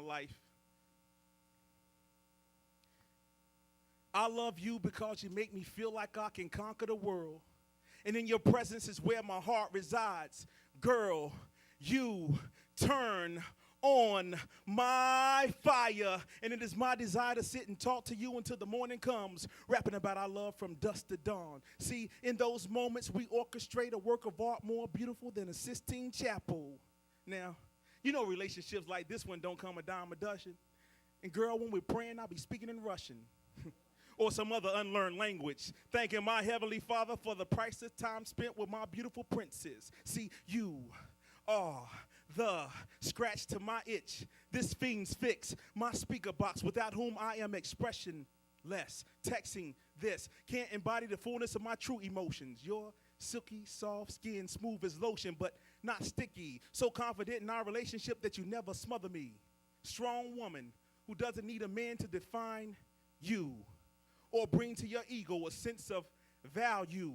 my life. I love you because you make me feel like I can conquer the world. And in your presence is where my heart resides. Girl, you turn on my fire. And it is my desire to sit and talk to you until the morning comes, rapping about our love from dusk to dawn. See, in those moments, we orchestrate a work of art more beautiful than a Sistine Chapel. Now, you know relationships like this one don't come a dime a dozen. And girl, when we're praying, I'll be speaking in Russian. Or some other unlearned language, thanking my heavenly Father for the priceless time spent with my beautiful princess. See, you are the scratch to my itch. This fiend's fix, my speaker box, without whom I am expressionless. Texting this can't embody the fullness of my true emotions. Your silky, soft skin, smooth as lotion, but not sticky. So confident in our relationship that you never smother me. Strong woman who doesn't need a man to define you or bring to your ego a sense of value.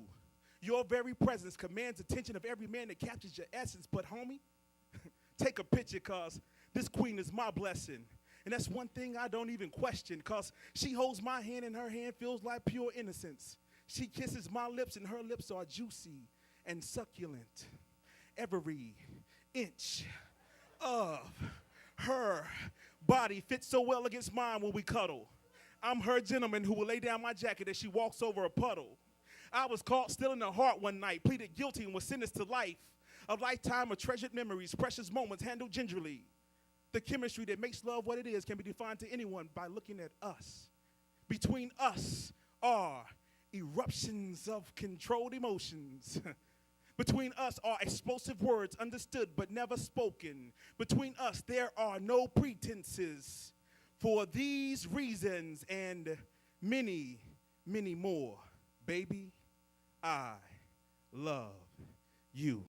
Your very presence commands attention of every man that captures your essence. But homie, take a picture, cause this queen is my blessing. And that's one thing I don't even question, cause she holds my hand and her hand feels like pure innocence. She kisses my lips and her lips are juicy and succulent. Every inch of her body fits so well against mine when we cuddle. I'm her gentleman who will lay down my jacket as she walks over a puddle. I was caught stealing her heart one night, pleaded guilty and was sentenced to life. A lifetime of treasured memories, precious moments handled gingerly. The chemistry that makes love what it is can be defined to anyone by looking at us. Between us are eruptions of controlled emotions. Between us are explosive words understood but never spoken. Between us there are no pretenses. For these reasons and many, many more, baby, I love you.